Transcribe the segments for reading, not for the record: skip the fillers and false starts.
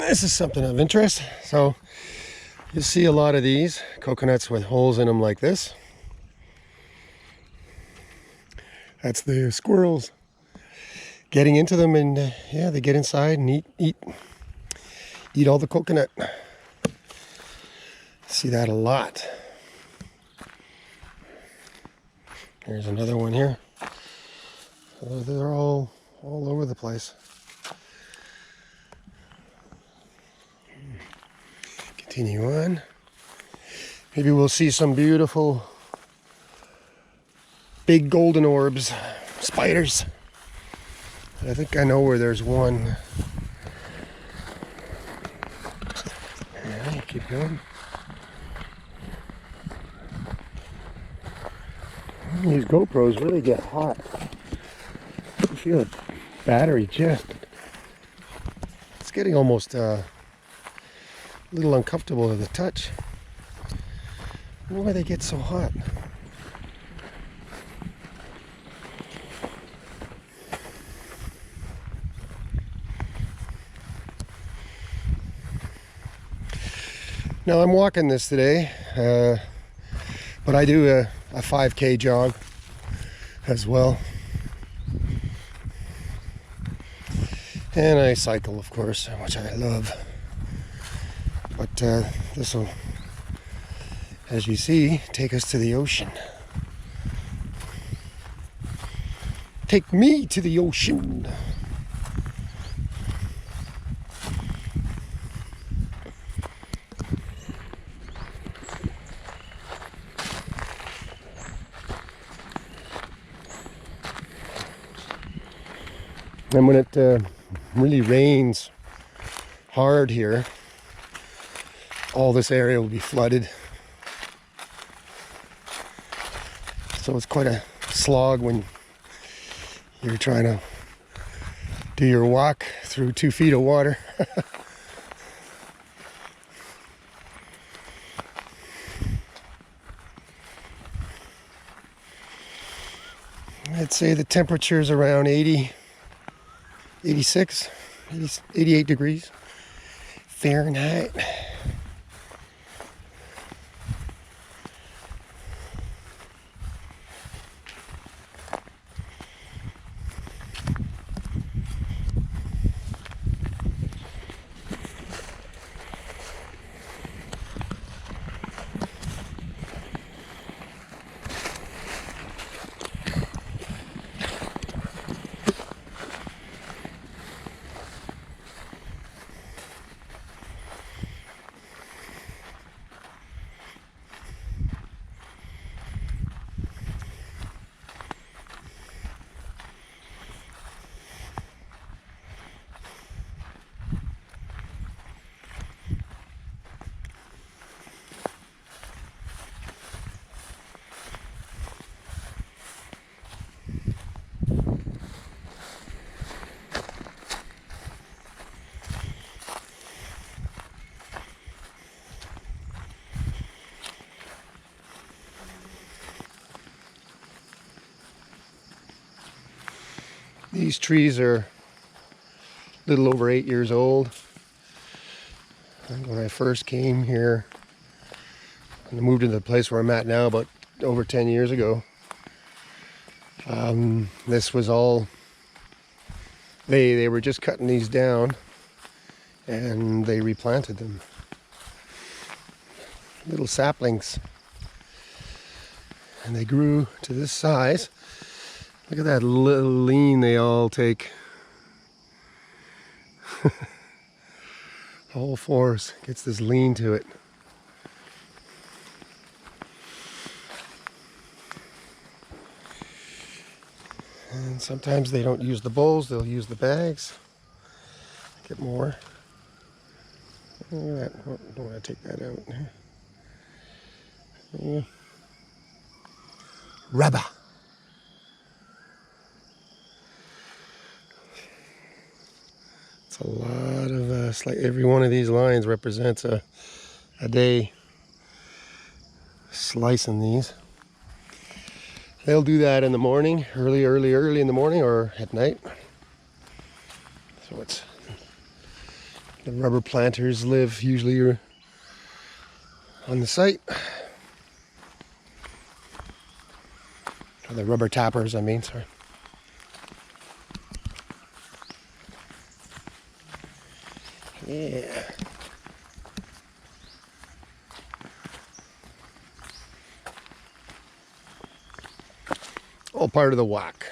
this is something of interest. So you see a lot of these coconuts with holes in them like this. That's the squirrels getting into them, and yeah, they get inside and eat all the coconut. See that a lot. There's another one here. They're all over the place. Continue on. Maybe we'll see some beautiful big golden orbs, spiders. I think I know where there's one. Yeah, keep going. These GoPros really get hot. You feel the battery just. It's getting almost a little uncomfortable to the touch. I don't know why they get so hot. Now I'm walking this today, but I do a 5K jog as well. And I cycle, of course, which I love. But this will, as you see, take us to the ocean. Take me to the ocean. And when it really rains hard here, all this area will be flooded. So it's quite a slog when you're trying to do your walk through 2 feet of water. I'd say the temperature's around 80, 86, 88 degrees Fahrenheit. These trees are a little over 8 years old. And when I first came here and moved into the place where I'm at now about over 10 years ago, this was all, they were just cutting these down and they replanted them. Little saplings. And they grew to this size. Look at that little lean they all take. The whole forest gets this lean to it. And sometimes they don't use the bowls, they'll use the bags. Get more. Look at that. Oh, don't want to take that out. Yeah. Rubber. It's a lot of, it's like every one of these lines represents a day slicing these. They'll do that in the morning, early in the morning, or at night. So it's The rubber planters live usually on the site. Or the rubber tappers, I mean, sorry. Yeah. All part of the walk.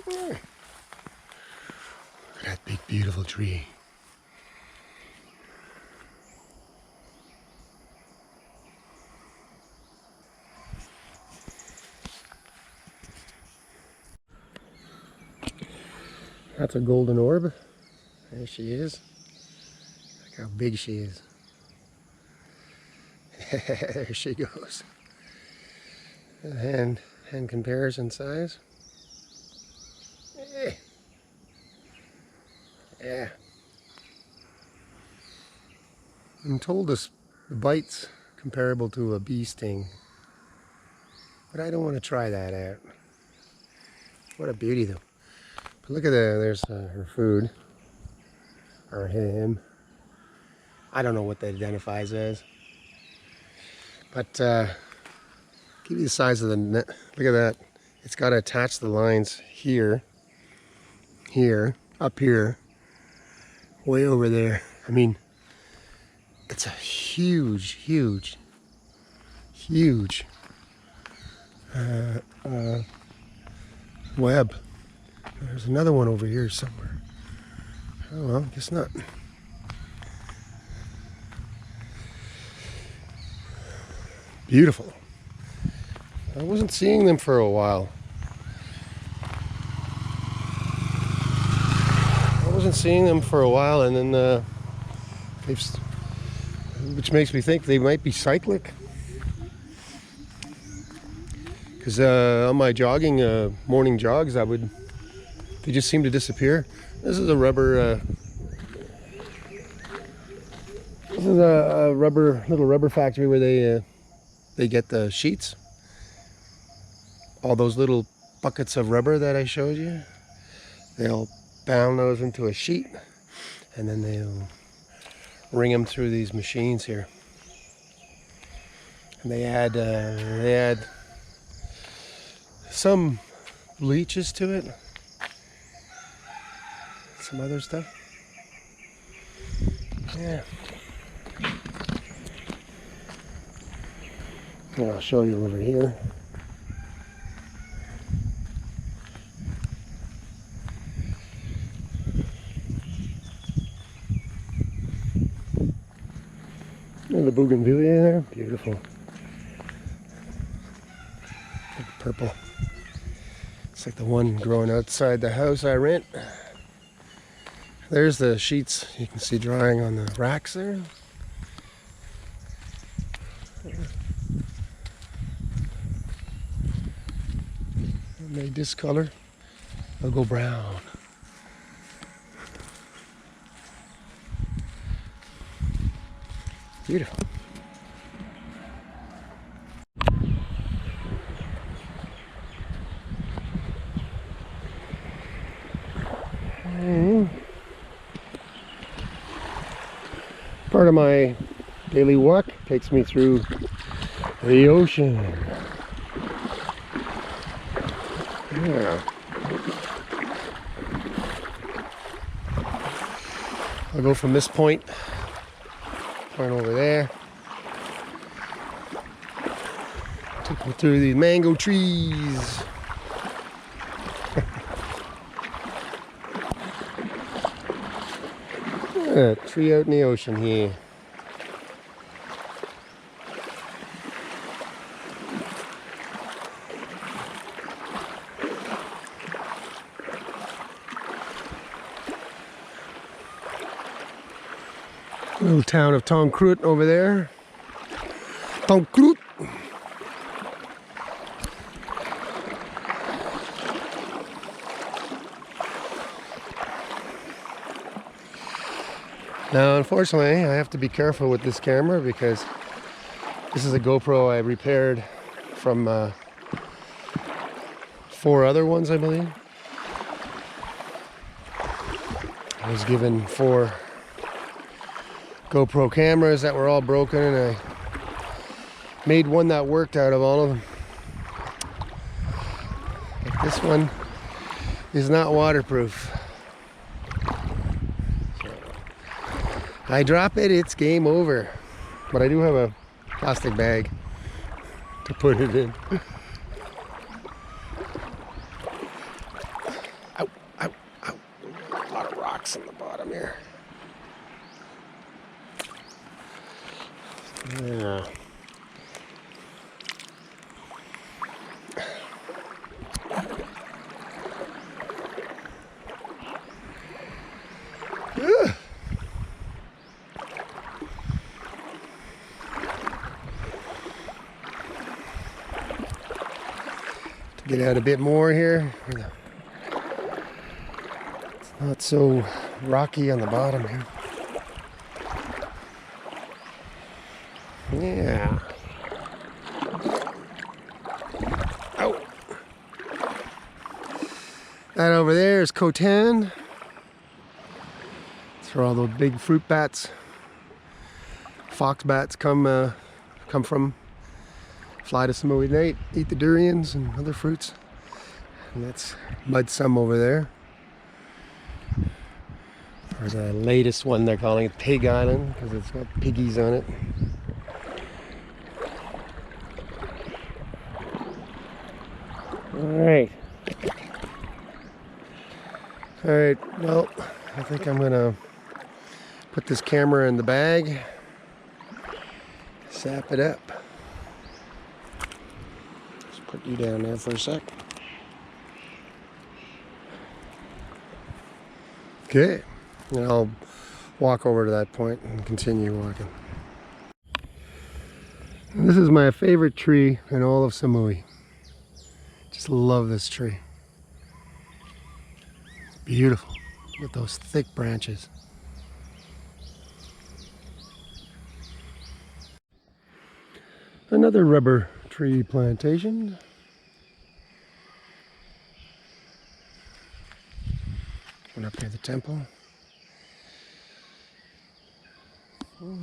Look at that big, beautiful tree. That's a golden orb. There she is. Look how big she is. There she goes. Hand comparison size. Yeah. I'm told the bite's comparable to a bee sting, but I don't want to try that out. What a beauty though. But look at there's her food, or him. I don't know what that identifies as, but give you the size of the net. Look at that. It's got to attach the lines here, here, up here, way over there. I mean, it's a huge, huge, huge web. There's another one over here somewhere. Oh well, guess not. Beautiful. I wasn't seeing them for a while. And then which makes me think they might be cyclic. Because on my jogging, morning jogs, they just seem to disappear. This is a rubber. This is a little rubber factory where they get the sheets. All those little buckets of rubber that I showed you. They'll pound those into a sheet, and then they'll ring them through these machines here. And they add some bleaches to it, some other stuff. Yeah. And I'll show you over here. And the bougainvillea there, beautiful. Purple. It's like the one growing outside the house I rent. There's the sheets you can see drying on the racks there. And they discolor, they'll go brown. Beautiful. Part of my daily walk takes me through the ocean. Yeah. I'll go from this point over there. Take me through these mango trees. A tree out in the ocean here. Little town of Thong Krut over there. Thong Krut. Now, unfortunately, I have to be careful with this camera because this is a GoPro I repaired from 4 other ones, I believe. I was given 4 GoPro cameras that were all broken, and I made one that worked out of all of them. But this one is not waterproof. I drop it, it's game over. But I do have a plastic bag to put it in. Ow, ow, ow. A lot of rocks in the bottom here. Yeah. Get out a bit more here. It's not so rocky on the bottom here. Yeah. Oh. That over there is Koh Tan. That's where all those big fruit bats, fox bats come from. Fly to Samui at night, eat the durians and other fruits. And that's mud sum over there. Or the latest one, they're calling it Pig Island because it's got piggies on it. Alright. Alright, well, I think I'm gonna put this camera in the bag, sap it up. Put you down there for a sec. Okay, and I'll walk over to that point and continue walking. This is my favorite tree in all of Samui. Just love this tree. It's beautiful with those thick branches. Another rubber tree plantation. One up near the temple. Ooh.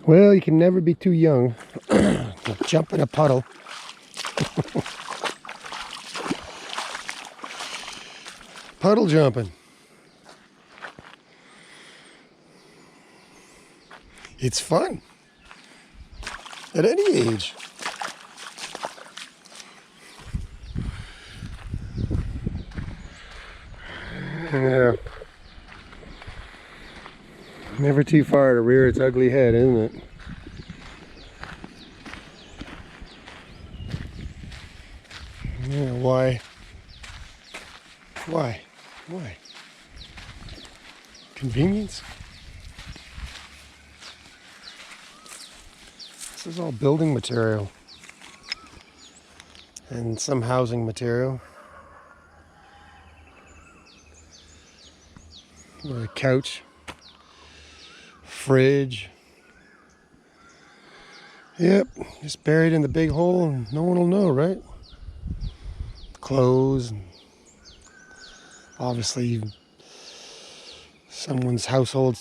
Well, you can never be too young to jump in a puddle. Puddle jumping. It's fun at any age. Yeah. Never too far to rear its ugly head, isn't it? Yeah, why? Why? Why? Convenience? This is all building material and some housing material. A couch, fridge. Yep, just buried in the big hole and no one will know, right? Clothes, and obviously someone's household,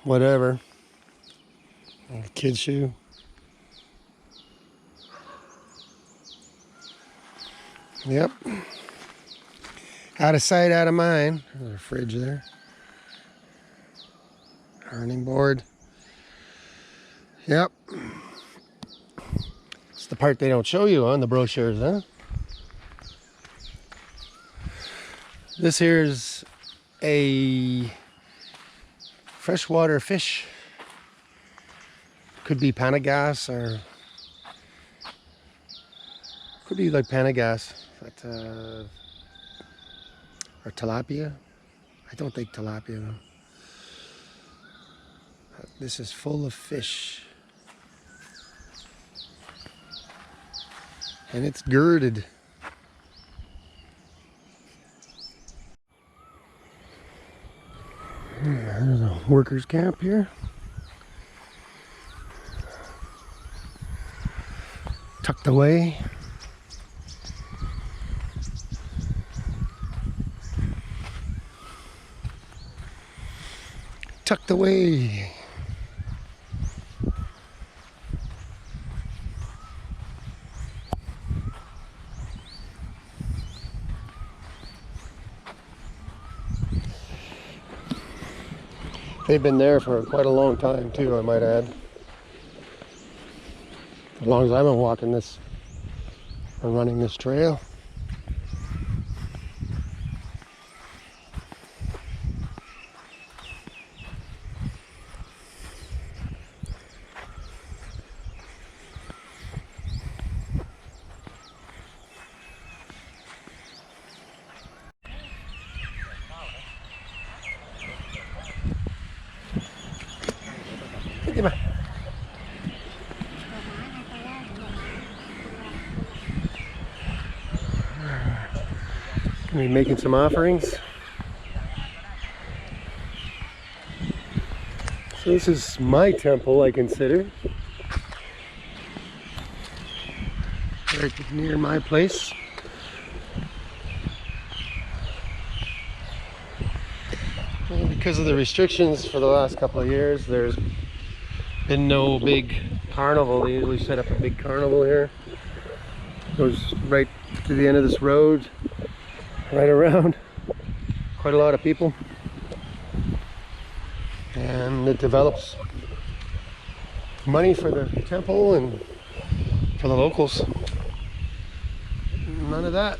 whatever. A kid's shoe. Yep. Out of sight, out of mind. There's a fridge there. Ironing board. Yep. It's the part they don't show you on the brochures, huh? This here's a freshwater fish. Could be panagas or could be like panagas, but, or tilapia. I don't think tilapia though. This is full of fish. And it's girded. There's a workers' camp here. Tucked away. Tucked away. They've been there for quite a long time too, I might add. As long as I've been walking this or running this trail. Gonna be making some offerings. So this is my temple, I consider. Right near my place. Well, because of the restrictions for the last couple of years, there's been no big carnival. They usually set up a big carnival here. It goes right to the end of this road. Right around, quite a lot of people, and it develops money for the temple and for the locals. None of that.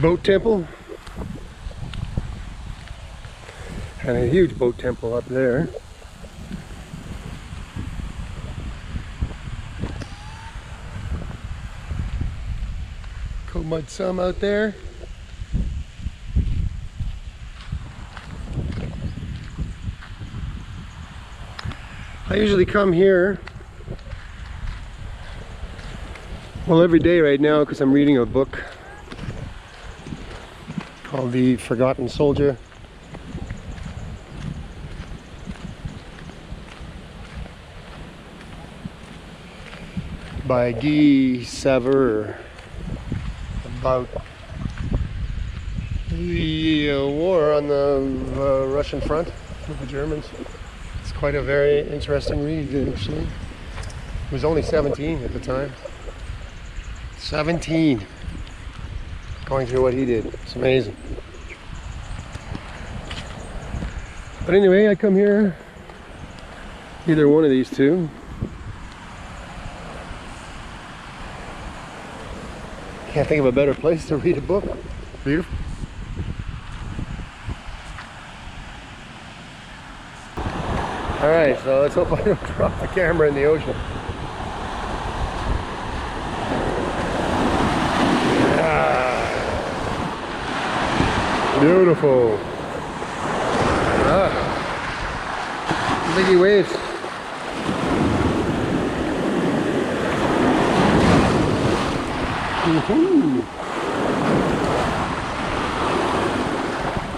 Boat temple. And a huge boat temple up there. Koh Samui out there. I usually come here, well, every day right now because I'm reading a book called The Forgotten Soldier. By Guy Saveur, about the war on the Russian front with the Germans. It's quite a very interesting read, actually. He was only 17 at the time. 17, going through what he did. It's amazing. But anyway, I come here, either one of these two. Can't think of a better place to read a book. Beautiful. Alright, so let's hope I don't drop the camera in the ocean. Ah, beautiful. Ah, biggie waves. Woohoo!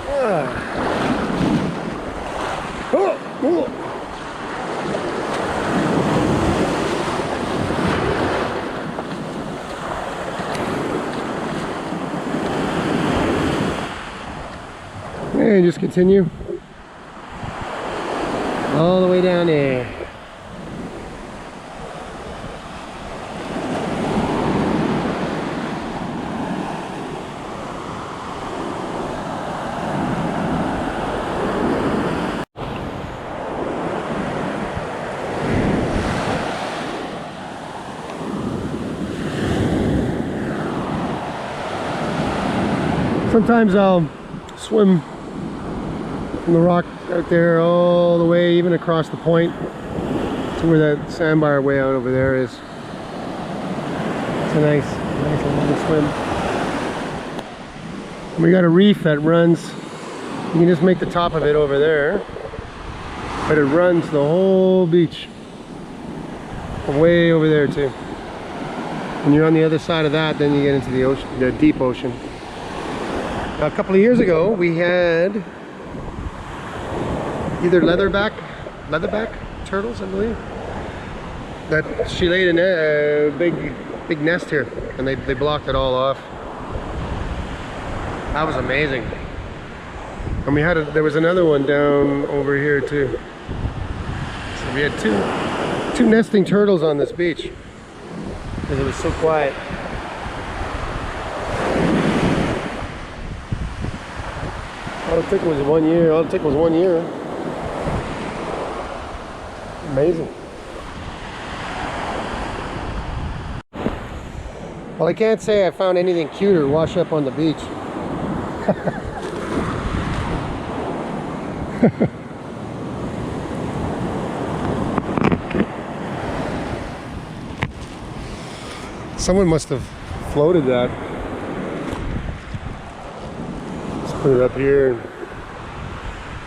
Ah. Oh, oh. And just continue all the way down there. Sometimes I'll swim from the rock out there all the way, even across the point to where that sandbar way out over there is. It's a nice little swim. And we got a reef that runs. You can just make the top of it over there, but it runs the whole beach, way over there too. When you're on the other side of that, then you get into the ocean, the deep ocean. Now, a couple of years ago, we had either leatherback turtles, I believe. That she laid in a big nest here, and they blocked it all off. That was amazing. And there was another one down over here too. So we had two nesting turtles on this beach because it was so quiet. All it took was 1 year. All it took was 1 year. Amazing. Well, I can't say I found anything cuter wash up on the beach. Someone must have floated that. Let's put it up here and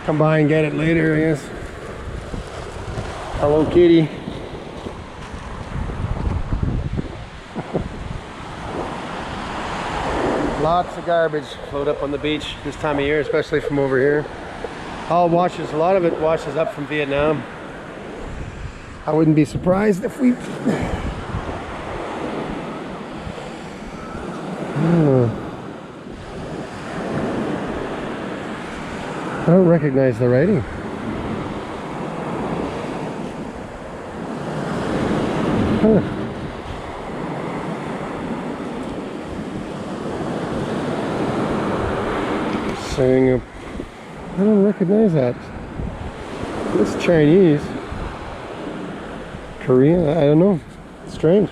come by and get it later, I guess. Hello, kitty. Lots of garbage float up on the beach this time of year, especially from over here. A lot of it washes up from Vietnam. I wouldn't be surprised if we... I don't recognize the writing. Huh. Saying, I don't recognize that. It's Chinese. Korean, I don't know. It's strange.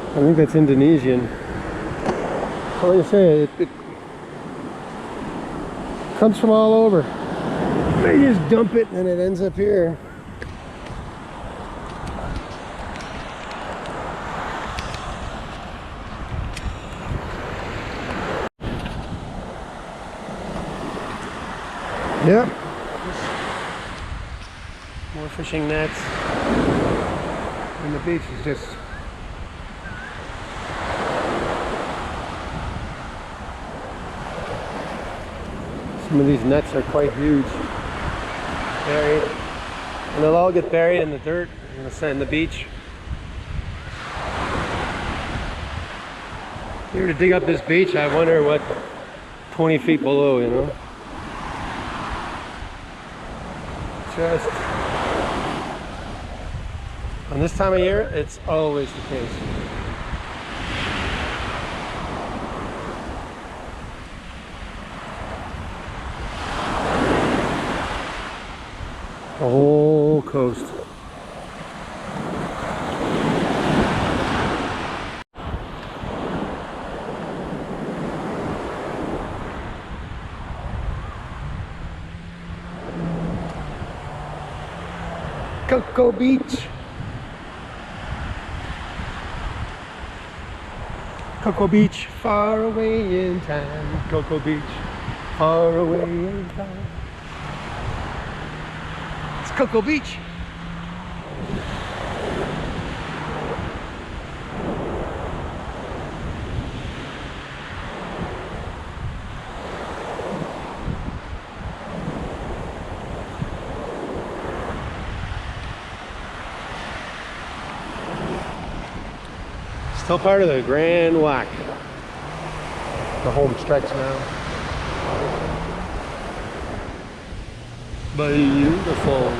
I think that's Indonesian. So like I say, it comes from all over. They just dump it and it ends up here. Yep. More fishing nets. And the beach is just some of these nets are quite huge. Buried. And they'll all get buried in the dirt in the beach. If you were to dig up this beach, I wonder what 20 feet below, you know. Just on this time of year, it's always the case. The whole coast. Cocoa Beach. Cocoa Beach, far away in time. Cocoa Beach, far away in time. It's Cocoa Beach. Still part of the Grand Walk. The home stretch now. Beautiful.